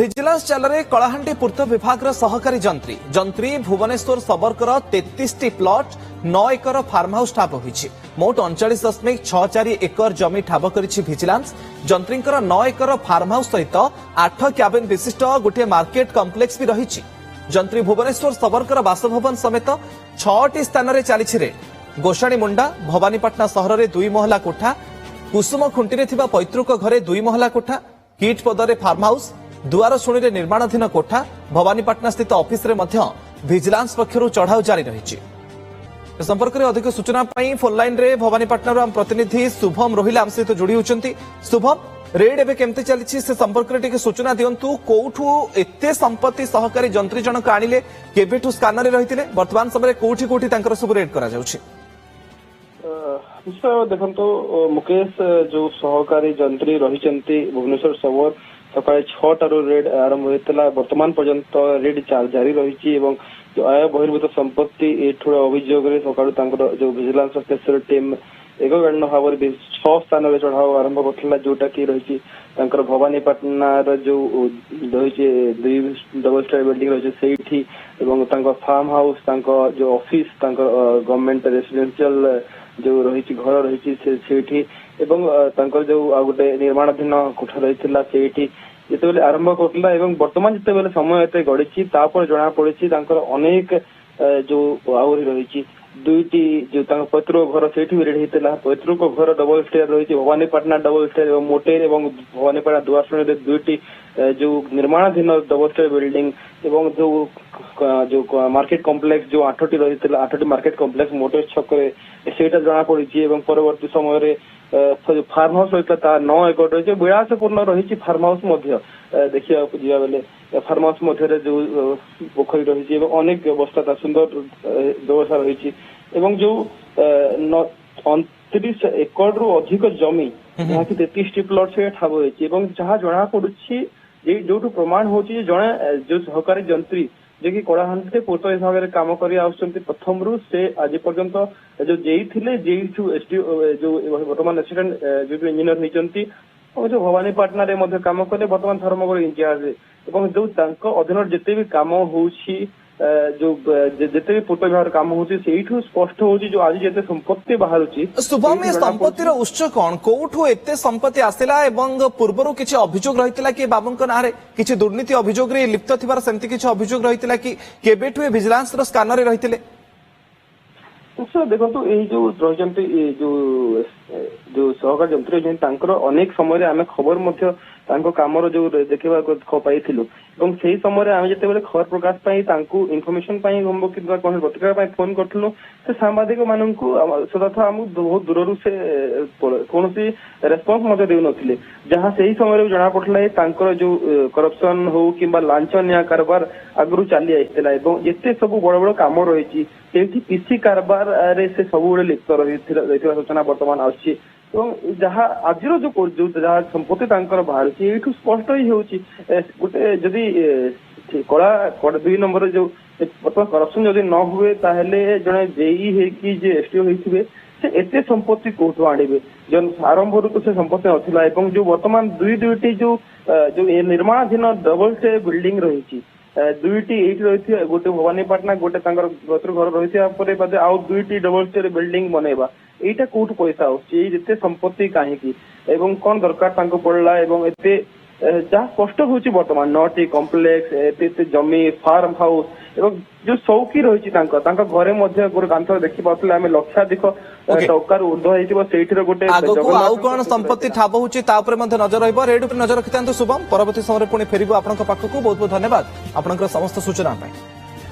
Vigilance চাଲରେ Kalahandi ପୂର୍ତ୍ତ ବିଭାଗର ସହକାରୀ ଯନ୍ତ୍ରୀ ଭୁବନେଶ୍ୱର ସବରକର 33ଟି ପ୍ଲଟ 9 ଏକର ଫାର୍ମ ହାଉସ୍ ଠାବ ହୋଇଛି। ମୋଟ 39.64 ଏକର ଜମି ଠାବ କରିଛି ଭିଜିଲାନ୍ସ। ଯନ୍ତ୍ରୀଙ୍କର 9 ଏକର ଫାର୍ମ ହାଉସ୍ ସହିତ 8 କ୍ୟାବିନ ବିଶିଷ୍ଟ ଗୋଟିଏ ମାର୍କେଟ କମ୍ପ୍ଲେକ୍ସ ବି ରହିଛି। ଯନ୍ତ୍ରୀ ଭୁବନେଶ୍ୱର ସବରକର ବାସଭବନ ସମେତ 6ଟି ସ୍ଥାନରେ ଚାଲିଛି ରେଡ୍। ଗୋଷାଣୀ ମୁଣ୍ଡା ଭବାନୀପାଟଣା ସହରରେ 2 ମହଲା କୋଠା, କୁସୁମ ଖୁଣ୍ଟିରେ ଥିବା ପୈତୃକ ଘରେ 2 ମହଲା କୋଠା, କିଟ୍ ପଦରେ ଫାର୍ମ ହାଉସ୍, ଦୁଆର ଶୁଣିରେ ନିର୍ମାଣାଧୀନ କୋଠା, ଭବାନୀପାଟଣା ସ୍ଥିତ ଅଫିସରେ ମଧ୍ୟ ଭିଜିଲାନ୍ସ ପକ୍ଷରୁ ଚଢ଼ାଉ ଜାରି ରହିଛି। ଏ ସମ୍ପର୍କରେ ଅଧିକ ସୂଚନା ପାଇଁ ଫୋନ୍ ଲାଇନରେ ଭବାନୀପାଟଣାରୁ ଆମ ପ୍ରତିନିଧି ଶୁଭମ ରୋହିଲା ଆମ ସହିତ ଯୋଡ଼ି ହେଉଛନ୍ତି। ଶୁଭମ, ରେଡ୍ ଏବେ କେମିତି ଚାଲିଛି ସେ ସମ୍ପର୍କରେ ଟିକେ ସୂଚନା ଦିଅନ୍ତୁ। କୋଉଠୁ ଏତେ ସମ୍ପତ୍ତି ସହକାରୀ ଯନ୍ତ୍ରୀ ଜଣକ ଆଣିଲେ, କେବେଠୁ ସ୍କାନରରେ ରହିଥିଲେ, ବର୍ତ୍ତମାନ ସମୟରେ କୋଉଠି କୋଉଠି ତାଙ୍କର ସବୁ ରେଡ୍ କରାଯାଉଛି? ଦେଖନ୍ତୁ, ମୁକେଶ ଯୋଉ ସହକାରୀ ଯନ୍ତ୍ରୀ ରହିଛନ୍ତି ଭୁବନେଶ୍ୱର ସବର ସକାଳେ 6ଟାରୁ ରେଡ୍ ଆରମ୍ଭ ହୋଇଥିଲା। ବର୍ତ୍ତମାନ ପର୍ଯ୍ୟନ୍ତ ରେଡ୍ ଜାରି ରହିଛି ଏବଂ ଆୟ ବହିର୍ଭୂତ ସମ୍ପତ୍ତି ଏଠୁର ଅଭିଯୋଗରେ ସକାଳୁ ତାଙ୍କର ଯୋଉ ଭିଜିଲାନ୍ସ ସ୍ପେଶାଲ ଟିମ୍ ଏକଗାଣ୍ଡ ଭାବରେ 6 ସ୍ଥାନରେ ଚଢ଼ାଉ ଆରମ୍ଭ କରିଥିଲା, ଯୋଉଟା କି ରହିଛି ତାଙ୍କର ଭବାନୀପାଟଣାର ଯୋଉ ରହିଛି 2 ଡବଲ ଷ୍ଟୋରୀ ବିଲ୍ଡିଂ ରହିଛି ସେଇଠି, ଏବଂ ତାଙ୍କ ଫାର୍ମ ହାଉସ୍, ତାଙ୍କ ଯୋଉ ଅଫିସ, ତାଙ୍କର ଗଭର୍ଣ୍ଣମେଣ୍ଟ ରେସିଡେନ୍ସିଆଲ ଯୋଉ ରହିଛି ଘର ରହିଛି ସେଇଠି, ଏବଂ ତାଙ୍କର ଯୋଉ ଆଉ ଗୋଟେ ନିର୍ମାଣାଧୀନ କୋଠା ରହିଥିଲା ସେଇଠି ଯେତେବେଳେ ଆରମ୍ଭ କରୁଥିଲା। ଏବଂ ବର୍ତ୍ତମାନ ଯେତେବେଳେ ସମୟ ଏତେ ଗଡିଛି ତାପରେ ଜଣା ପଡିଛି ତାଙ୍କର ଅନେକ ଯୋଉ ଆହୁରି ରହିଛି 2ଟି ଯୋଉ ତାଙ୍କ ପୈତୃକ ଘର ସେଇଠି ବି ରେଡ୍ ହେଇଥିଲା। ପୈତୃକ ଘର ଡବଲ ଷ୍ଟେୟାର ରହିଛି, ଭବାନୀପାଟଣା ଡବଲ ଷ୍ଟେୟାର ଏବଂ ମୋଟେର ଏବଂ ଭବାନୀପାଟଣା ଦୁଆରଶୁଣୀରେ 2ଟି ଯୋଉ ନିର୍ମାଣାଧୀନ ଡବଲ ଷ୍ଟେୟାର ବିଲ୍ଡିଂ ଏବଂ ଯୋଉ ମାର୍କେଟ କମ୍ପ୍ଲେକ୍ସ ଯୋଉ 8ଟି ରହିଥିଲା, 8ଟି ମାର୍କେଟ କମ୍ପ୍ଲେକ୍ସ ମୋଟର ଛକରେ ସେଇଟା ଜଣା ପଡିଛି। ଏବଂ ପରବର୍ତ୍ତୀ ସମୟରେ ଫାର୍ମ ହାଉସ୍ ରହିଥିଲା ତା 9 ଏକର ରହିଛି, ବିଳାସପୂର୍ଣ୍ଣ ରହିଛି ଫାର୍ମ ହାଉସ୍ ମଧ୍ୟ। ଦେଖିବାକୁ ଯିବା ବେଲେ ଫାର୍ମ ହାଉସ୍ ମଧ୍ୟରେ ଯୋଉ ପୋଖରୀ ରହିଛି ଏବଂ ଅନେକ ବ୍ୟବସ୍ଥା ତା ସୁନ୍ଦର ବ୍ୟବସ୍ଥା ରହିଛି, ଏବଂ ଯୋଉ 29 ଏକରରୁ ଅଧିକ ଜମି ଯାହାକି 33ଟି ପ୍ଲଟ ସେ ଠାବ ହୋଇଛି। ଏବଂ ଯାହା ଜଣା ପଡୁଛି ଯୋଉଠୁ ପ୍ରମାଣ ହଉଛି ଯେ ଜଣେ ଯୋଉ ସହକାରୀ ଯନ୍ତ୍ରୀ ଯିଏକି କଳାହାଣ୍ଡିରେ ପୂର୍ତ୍ତ ବିଭାଗରେ କାମ କରି ଆସୁଛନ୍ତି ପ୍ରଥମରୁ, ସେ ଆଜି ପର୍ଯ୍ୟନ୍ତ ଯୋଉ ଜେଇ ଥିଲେ, ଜେଇଠୁ ଏସଡିଓ ଯୋଉ ବର୍ତ୍ତମାନ ଆସିଷ୍ଟାଣ୍ଟ ଯୋଉ ଇଞ୍ଜିନିୟର ହେଇଛନ୍ତି, ଏବଂ ଯୋଉ ଭବାନୀପାଟଣାରେ ମଧ୍ୟ କାମ କଲେ, ବର୍ତ୍ତମାନ ଧର୍ମଗଡ଼ ଇନଚାର୍ଜ, ଏବଂ ଯୋଉ ତାଙ୍କ ଅଧୀନରେ ଯେତେ ବି କାମ ହଉଛି, ଯୋଉ ଯେତେ ବି ପୂର୍ତ୍ତ ବିଭାଗର କାମ ହଉଛି, ସେଇଠୁ ସ୍ପଷ୍ଟ ହଉଛି ଯୋଉ ଆଜି ଯେତେ ସମ୍ପତ୍ତି ବାହାରୁଛି। ଶୁଭମ, ଏ ସମ୍ପତ୍ତିର ଉତ୍ସ କଣ, କୋଉଠୁ ଏତେ ସମ୍ପତ୍ତି ଆସିଲା, ଏବଂ ପୂର୍ବରୁ କିଛି ଅଭିଯୋଗ ରହିଥିଲା କି ବାବୁଙ୍କ ନାଁରେ କିଛି ଦୁର୍ନୀତି ଅଭିଯୋଗରେ ଲିପ୍ତ ଥିବାର ସେମିତି କିଛି ଅଭିଯୋଗ ରହିଥିଲା କି, କେବେଠୁ ଏ ଭିଜିଲାନ୍ସର ସ୍କାନରେ ରହିଥିଲେ? ଦେଖନ୍ତୁ, ଏଇ ଯୋଉ ରହିଛନ୍ତି ଯୋଉ ସହକାରୀ ଯନ୍ତ୍ରୀ ଅଛନ୍ତି ତାଙ୍କର ଅନେକ ସମୟରେ ଆମେ ଖବର ମଧ୍ୟ ତାଙ୍କ କାମର ଯୋଉ ଦେଖିବାକୁ ପାଇଥିଲୁ, ଏବଂ ସେଇ ସମୟରେ ଆମେ ଯେତେବେଳେ ଖବର ପ୍ରକାଶ ପାଇଁ ତାଙ୍କୁ ଇନଫର୍ମେସନ ପାଇଁ କିମ୍ବା ପ୍ରତିକ୍ରିୟା ପାଇଁ ଫୋନ କରିଥିଲୁ, ସେ ସାମ୍ବାଦିକ ମାନଙ୍କୁ ତଥା ଆମକୁ ବହୁତ ଦୂରରୁ ସେ କୌଣସି ରେସ୍ପନ୍ସ ମଧ୍ୟ ଦେଉନଥିଲେ। ଯାହା ସେଇ ସମୟରେ ଜଣା ପଡିଥିଲା ତାଙ୍କର ଯୋଉ କରପସନ ହଉ କିମ୍ବା ଲାଞ୍ଚ ନିଆ କାରବାର ଆଗରୁ ଚାଲି ଆସିଥିଲା, ଏବଂ ଯେତେ ସବୁ ବଡ ବଡ କାମ ରହିଛି ସେଇଠି ପିସି କାରବାରରେ ସେ ସବୁବେଳେ ଲିପ୍ତ ରହିଥିବା ସୂଚନା ବର୍ତ୍ତମାନ ଆସୁଛି। ଏବଂ ଯାହା ଆଜିର ଯୋଉ ଯାହା ସମ୍ପତ୍ତି ତାଙ୍କର ବାହାରୁଛି ଏଇଠୁ ସ୍ପଷ୍ଟ ହିଁ ହେଉଛି, ଗୋଟେ ଯଦି କଳା 2 ନମ୍ବରରେ ଯୋଉ ବର୍ତ୍ତମାନ କରପସନ ଯଦି ନ ହୁଏ ତାହେଲେ ଜଣେ ଜେଇ ହେଇକି ଯେ ଏସଡିଓ ହେଇଥିବେ ସେ ଏତେ ସମ୍ପତ୍ତି କୋଉଠୁ ଆଣିବେ? ଆରମ୍ଭରୁ ତ ସେ ସମ୍ପତ୍ତି ନଥିଲା। ଏବଂ ଯୋଉ ବର୍ତ୍ତମାନ 2ଟି ଯୋଉ ନିର୍ମାଣାଧୀନ ଡବଲ ଷ୍ଟେୟାର ବିଲ୍ଡିଂ ରହିଛି, 2ଟି ଏଇଠି ରହିଥିବା, ଗୋଟେ ଭବାନୀପାଟଣା, ଗୋଟେ ତାଙ୍କର ଘର ରହିଥିବା ପରେ ବାଦେ ଆଉ 2ଟି ଡବଲ ଷ୍ଟୋରୀ ବିଲ୍ଡିଂ ବନେଇବା, ଏଇଟା କୋଉଠୁ ପଇସା ଆସୁଛି? ଏଇ ଯେତେ ସମ୍ପତ୍ତି କାହିଁକି ଏବଂ କଣ ଦରକାର ତାଙ୍କୁ ପଡିଲା? ଏବଂ ଏତେ ଯାହା ସ୍ପଷ୍ଟ ହଉଛି ବର୍ତ୍ତମାନ 9ଟି କମ୍ପ୍ଲେକ୍ସ, ଏତେ ଜମି, ଫାର୍ମ ହାଉସ୍, ଏବଂ ଯୋଉ ଚୌକି ରହିଛି ତାଙ୍କ ଘରେ ମଧ୍ୟ ଗୋଟେ କାନ୍ଥରେ ଦେଖିପାରୁଥିଲେ ଆମେ ଲକ୍ଷାଧିକ ଟଙ୍କାରୁ ଉର୍ଦ୍ଧ୍ୱ ହେଇଥିବ ସେଇଠିର ଗୋଟେ। ଆଗକୁ ଆଉ କଣ ସମ୍ପତ୍ତି ଠାବ ହଉଛି ତା ଉପରେ ମଧ୍ୟ ନଜର ରହିବ। ରେଡ୍ ଉପରେ ନଜର ରଖିଥାନ୍ତୁ ଶୁଭମ, ପରବର୍ତ୍ତୀ ସମୟରେ ପୁଣି ଫେରିବୁ ଆପଣଙ୍କ ପାଖକୁ। ବହୁତ ବହୁତ ଧନ୍ୟବାଦ ଆପଣଙ୍କର ସମସ୍ତ ସୂଚନା ପାଇଁ।